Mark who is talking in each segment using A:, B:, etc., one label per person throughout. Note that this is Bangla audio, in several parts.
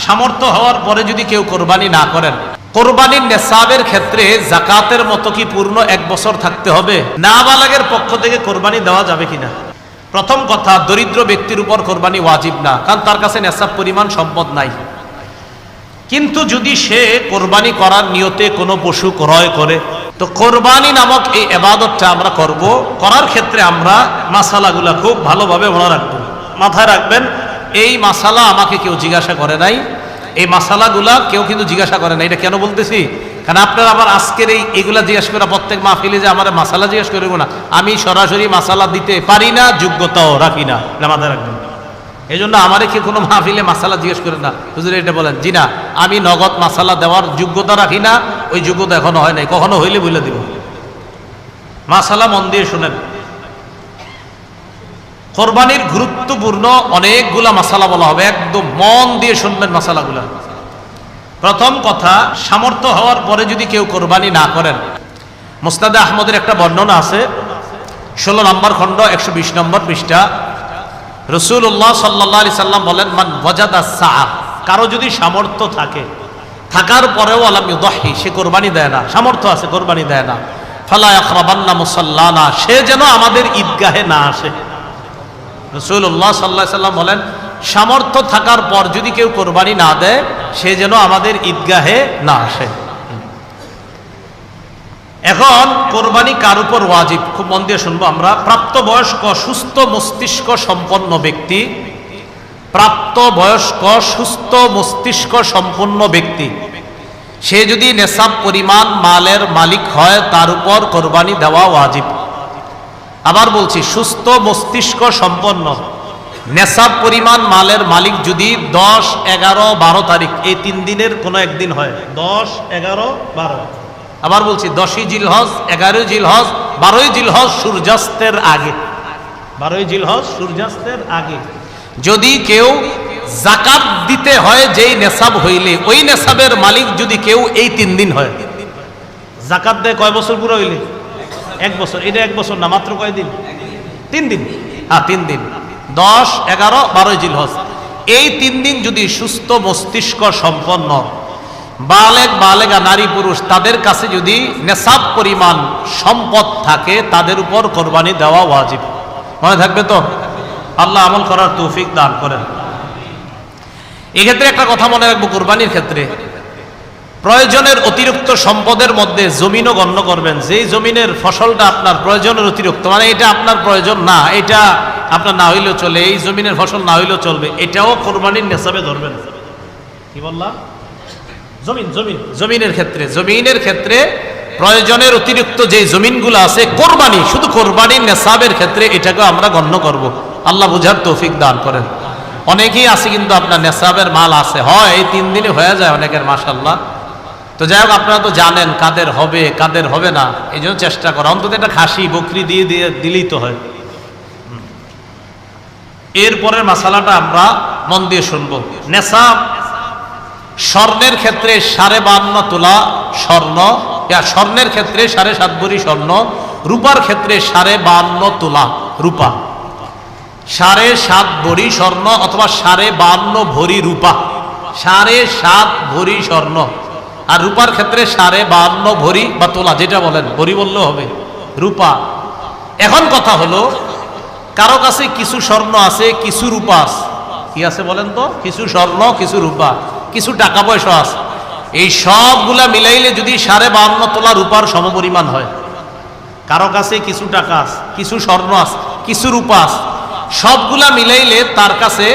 A: সামর্থ্য হওয়ার পরে যদি কেউ কোরবানি না করেন, কোরবানির নেসাবের ক্ষেত্রে যাকাতের মতো কি পূর্ণ 1 বছর থাকতে হবে? নাবালেগের পক্ষ থেকে কোরবানি দেওয়া যাবে কিনা? প্রথম কথা, দরিদ্র ব্যক্তির উপর কোরবানি ওয়াজিব না, কারণ তার কাছে নেসাব পরিমাণ সম্পদ নাই। কিন্তু যদি সে কোরবানি করার নিয়তে কোনো পশু ক্রয় করে, তো কোরবানি নামক এই ইবাদতটা আমরা করব, করার ক্ষেত্রে আমরা মাসালাগুলা খুব ভালোভাবে মনে রাখবো। মাথায় রাখবেন, এই মাসালা আমাকে কেউ জিজ্ঞাসা করে নাই, এই মাসালাগুলা কেউ কিন্তু জিজ্ঞাসা করে না। এটা কেন বলতেছি? কারণ আপনারা আবার আজকের এইগুলা জিজ্ঞাসা করা, প্রত্যেক মাহফিলে যে আমার মাসালা জিজ্ঞাসা করবো না, আমি সরাসরি মাসালা দিতে পারি না, যোগ্যতাও রাখি না, মাথায় রাখবেন। এই জন্য আমারে কি কোনো মাহফিলে মাসালা জিজ্ঞেস করে না, হুজুর এটা বলেন, জি না, আমি নগদ মাসালা দেওয়ার যোগ্যতা রাখি না, ওই যোগ্যতা এখনো হয় নাই, কখনো হইলে বলে দিব। মাসালা মন দিয়ে শুনেন, কোরবানির গুরুত্বপূর্ণ অনেকগুলা মাসালা বলা হবে, একদম মন দিয়ে শুনবেন মাসালাগুলা। প্রথম কথা, সামর্থ্য হওয়ার পরে যদি কেউ কোরবানি না করেন, মুসনাদে আহমদের একটা বর্ণনা আছে, 16 নম্বর খণ্ড 120 নম্বর পৃষ্ঠা। রাসূলুল্লাহ সাল্লাল্লাহু আলাইহি সাল্লাম বলেন, মান ওয়াজাদা সাআ, কারো যদি সামর্থ্য থাকে, থাকার পরেও আলাম ইউদাহি, সে কোরবানি দেয় না, সামর্থ্য আছে কোরবানি দেয় না, ফালা ইয়াকরাবান্না মুসাল্লানা, সে যেন আমাদের ঈদগাহে না আসে। রাসূলুল্লাহ সাল্লাল্লাহু আলাইহি সাল্লাম বলেন, সামর্থ্য থাকার পর যদি কেউ কোরবানি না দেয়, সে যেন আমাদের ঈদগাহে না আসে। এখন কোরবানি কার উপর ওয়াজিব, খুব মন দিয়ে শুনবো আমরা। প্রাপ্তবয়স্ক সুস্থ মস্তিষ্ক সম্পন্ন ব্যক্তি, প্রাপ্তবয়স্ক সুস্থ মস্তিষ্ক সম্পন্ন ব্যক্তি, সে যদি নেসাব পরিমাণ মালের মালিক হয়, তার উপর কোরবানি দেওয়া ওয়াজিব। আবার বলছি, সুস্থ মস্তিষ্ক সম্পন্ন, নেসাব পরিমাণ মালের মালিক যদি 10, 11, 12 তারিখ এই 3 দিনের কোনো একদিন হয়, 10, 11, 12, আবার বলছি 10ই জিলহজ, 11ই জিলহজ, 12ই জিলহজ সূর্যাস্তের আগে, 12ই জিলহজ সূর্যাস্তের আগে যদি কেউ যাকাত দিতে হয়, যেই নেসাব হইলে ওই নেসাবের মালিক যদি কেউ এই 3 দিন হয়, যাকাত দেয় কয় বছর পুরো হইলে? 1 বছর। এটা 1 বছর না, মাত্র কয় দিন? 3 দিন। হ্যাঁ, 3 দিন, 10, 11, 12 জিলহজ, এই 3 দিন যদি সুস্থ মস্তিষ্ক সম্পন্ন বালেগা নারী পুরুষ, তাদের কাছে যদি নেসাব পরিমাণ সম্পদ থাকে, তাদের উপর কোরবানি দেওয়া ওয়াজিব। মনে থাকবে তো? আল্লাহ আমল করার তৌফিক দান করেন। এক্ষেত্রে একটা কথা মনে রাখবো, কোরবানির ক্ষেত্রে প্রয়োজনের অতিরিক্ত সম্পদের মধ্যে জমিনও গণ্য করবেন। যেই জমিনের ফসলটা আপনার প্রয়োজনের অতিরিক্ত, মানে এটা আপনার প্রয়োজন না, এটা আপনার না হইলেও চলে, এই জমিনের ফসল না হইলেও চলবে, এটাও কোরবানির নেসাবে ধরবেন। কি বললাম? জমিনের ক্ষেত্রে প্রয়োজনের অতিরিক্ত যে জমিনগুলো আছে, কোরবানি, শুধু কোরবানির নেসাবের ক্ষেত্রে এটাকে আমরা গণ্য করব। আল্লাহ বুঝার তৌফিক দান করেন। অনেকেই আছে কিন্তু আপনার নেসাবের মাল আছে, হয় এই 3 দিনে হয়ে যায় অনেকের, মাশাআল্লাহ। তো যাই হোক, আপনারা তো জানেন কাদের হবে কাদের হবে না, এই জন্য চেষ্টা করা, অন্তত একটা খাসি বকরি দিয়ে দিলেই তো হয়। এরপরের মাসালাটা আমরা মন দিয়ে শুনবো। নেসাব স্বর্ণের ক্ষেত্রে 52.5 তোলা স্বর্ণ, স্বর্ণের ক্ষেত্রে 7.5 ভরি স্বর্ণ, রূপার ক্ষেত্রে 52.5 তোলা রূপা, 7.5 ভরি স্বর্ণ অথবা 52.5 ভরি রূপা, 7.5 ভরি স্বর্ণ, আর রূপার ক্ষেত্রে 52.5 ভরি বা তোলা, যেটা বলেন, ভরি বললেও হবে, রূপা। এখন কথা হলো, কারো কাছে কিছু স্বর্ণ আছে, কিছু রূপা আছে, কি আছে বলেন তো? কিছু স্বর্ণ, কিছু রূপা, কিছু টাকা পয়সা আছে, এই সবগুলা মিলাইলে যদি 52.5 তোলা রূপার সমপরিমাণ হয়, কারো কাছে কিছু টাকা আছে, কিছু স্বর্ণ আছে, কিছু রূপা আছে, সবগুলা মিলাইলে তার কাছে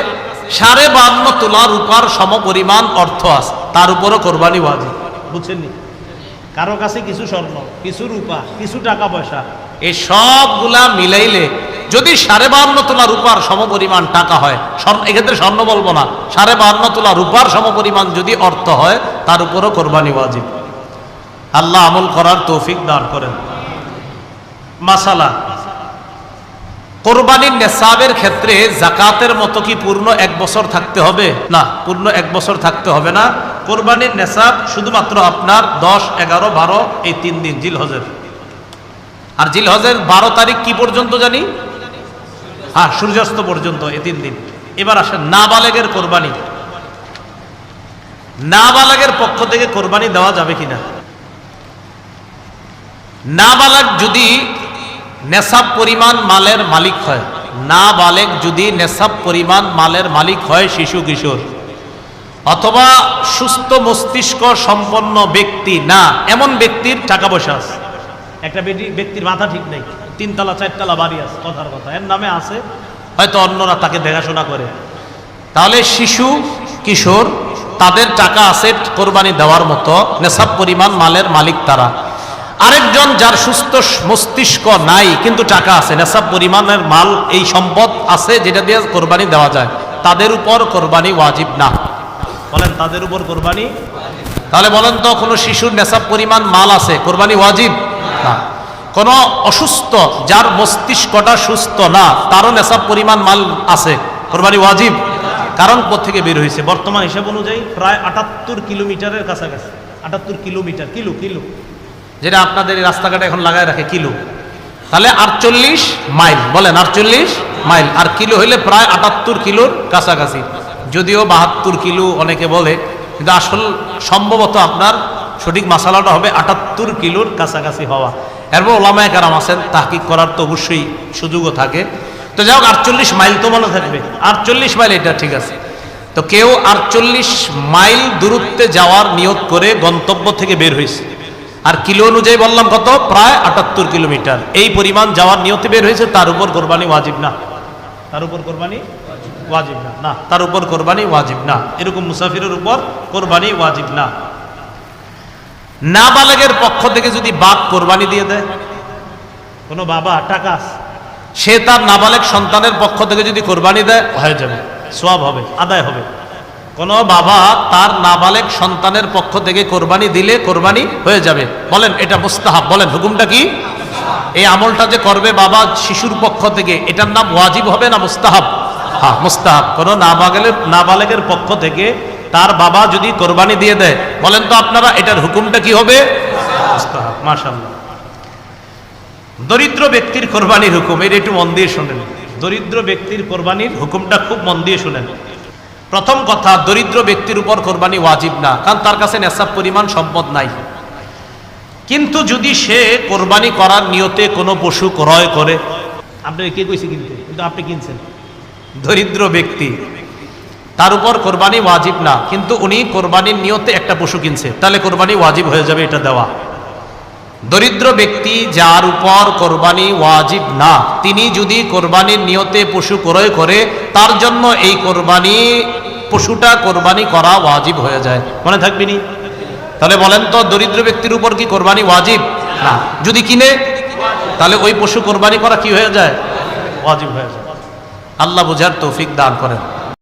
A: 52.5 তোলা রূপার সমপরিমাণ অর্থ আছে, তার উপরও কোরবানি ওয়াজিব। বুঝছেননি? কারো কাছে কিছু স্বর্ণ, কিছু রূপা, কিছু টাকা পয়সা, এই সবগুলা মিলাইলে যদি 52.5 তোলা রূপার সমপরিমাণ টাকা হয়, এক্ষেত্রে স্বর্ণ বলবো না, 52.5 তোলা রূপার সমপরিমাণ যদি অর্থ হয়, তার উপরও কোরবানি ওয়াজিব। আল্লাহ আমল করার তৌফিক দান করেন। মাসালা, কোরবানির নেসাবের ক্ষেত্রে যাকাতের মতো কি পূর্ণ 1 বছর থাকতে হবে? না, পূর্ণ 1 বছর থাকতে হবে না। কোরবানির নেসাব শুধুমাত্র আপনার 10, 11, 12 এই 3 দিন জিলহজের। আর জিলহজের 12 তারিখ কি পর্যন্ত জানি? হ্যাঁ, সূর্যাস্ত পর্যন্ত, এই 3 দিন। এবার আসেন নাবালেগের কোরবানি। নাবালেগের পক্ষ থেকে কোরবানি দেওয়া যাবে কিনা? নাবালেগ যদি নেশাব পরিমাণ মালের মালিক হয়, নাবালেগ যদি নেশাব পরিমাণ মালের মালিক হয়, শিশু কিশোর অথবা সুস্থ মস্তিষ্ক সম্পন্ন ব্যক্তি না, এমন ব্যক্তির টাকা পয়সা আছে। একটা ব্যক্তির মাথা ঠিক নেই, 3 তলা 4 তলা বাড়ি আছে, কথার কথা, এর নামে আছে, হয়তো অন্যরা তাকে দেখাশোনা করে, তাহলে শিশু কিশোর তাদের টাকা আছে কোরবানি দেওয়ার মতো, নেশাব পরিমাণ মালের মালিক তারা। আরেকজন যার সুস্থ মস্তিষ্ক নাই কিন্তু টাকা আছে, নেশাব পরিমাণের মাল, এই সম্পদ আছে যেটা দিয়ে কোরবানি দেওয়া যায়, তাদের উপর কোরবানি ওয়াজিব না। বলেন তাদের উপর কোরবানি? তাহলে বলেন তো, কোনো শিশুর নেশাব পরিমাণ মাল আছে, কোরবানি ওয়াজিব না। কোন অসুস্থ যার মস্তিষ্কটা সুস্থ না, তারও নেশাব পরিমাণ মাল আছে, কোরবানি ওয়াজিব। কারণ কোত্থেকে বের হয়েছে? বর্তমান হিসাব অনুযায়ী প্রায় 78 কিলোমিটারের কাছাকাছি। 78 কিলোমিটার, কিলো যেটা আপনাদের এই রাস্তাঘাটে এখন লাগায় রাখে কিলো, তাহলে 48 মাইল। বলেন 48 মাইল, আর কিলো হইলে প্রায় 78 কিলোর কাছাকাছি। যদিও 72 কিলো অনেকে বলে, কিন্তু আসল সম্ভবত আপনার সঠিক মাসালাটা হবে 78 কিলোর কাছাকাছি হওয়া। এরপর ওলামায়ে কেরাম আছেন, তাহকিক করার তো অবশ্যই সুযোগও থাকে। তো যাই হোক, 48 মাইল তো মনে থাকবে, 48 মাইল, এটা ঠিক আছে। তো কেউ 48 মাইল দূরত্বে যাওয়ার নিয়ত করে গন্তব্য থেকে বের হয়েছে, আর কিলো অনুযায়ী বললাম কত, প্রায় 78 কিলোমিটার, এই পরিমাণ যাওয়ার নিয়তে বের হয়েছে, তার উপর কোরবানি ওয়াজিব না। তার উপর কোরবানি ওয়াজিব না, না, তার উপর কোরবানি ওয়াজিব না। এরকম মুসাফিরের উপর কোরবানি ওয়াজিব না। নাবালেগের পক্ষ থেকে যদি বাপ কোরবানি দিয়ে দেয়, কোনো বাবা টাকা, সে তার নাবালেগ সন্তানের পক্ষ থেকে যদি কোরবানি দেয়, হয়ে যাবে, সওয়াব হবে, আদায় হবে। কোনো বাবা তার নাবালেগ সন্তানের পক্ষ থেকে কোরবানি দিলে কোরবানি হয়ে যাবে। বলেন এটা মুস্তাহাব। বলেন হুকুমটা কি? এই আমলটা যে করবে বাবা শিশুর পক্ষ থেকে, এটার নাম ওয়াজিব হবে না মুস্তাহাব? হ্যাঁ, মুস্তাহাব। কোনো নাবালেগের পক্ষ থেকে তার বাবা যদি কোরবানি দিয়ে দেয়, বলেন তো আপনারা এটার হুকুমটা কি হবে? মুস্তাহাব। মাশাআল্লাহ। দরিদ্র ব্যক্তির কোরবানির হুকুম, এটা একটু মন দিয়ে শুনেন। দরিদ্র ব্যক্তির কোরবানির হুকুমটা খুব মন দিয়ে শুনেন। প্রথম কথা, দরিদ্র ব্যক্তির উপর কোরবানি ওয়াজিব না, কারণ তার কাছে নেশাব পরিমাণ সম্পদ নাই। কিন্তু যদি সে কোরবানি করার নিয়তে কোনো পশু ক্রয় করে, আপনি কে কইছে কিনতে, কিন্তু আপনি কিনছেন, দরিদ্র ব্যক্তি, তার উপর কোরবানি ওয়াজিব না, কিন্তু উনি কোরবানির নিয়তে একটা পশু কিনছে, তাহলে কোরবানি ওয়াজিব হয়ে যাবে এটা দেওয়া। দরিদ্র ব্যক্তি যার উপর কোরবানি ওয়াজিব না, তিনি যদি কোরবানির নিয়তে পশু ক্রয় করে, তার জন্য এই কোরবানি পশুটা কোরবানি করা ওয়াজিব হয়ে যায়। মনে থাকবেনি? তাহলে বলেন তো, দরিদ্র ব্যক্তির উপর কি কোরবানি ওয়াজিব না? যদি কিনে, তাহলে ওই পশু কোরবানি করা কি হয়ে যায়? ওয়াজিব হয়ে যায়। আল্লাহ বুঝার তৌফিক দান করেন।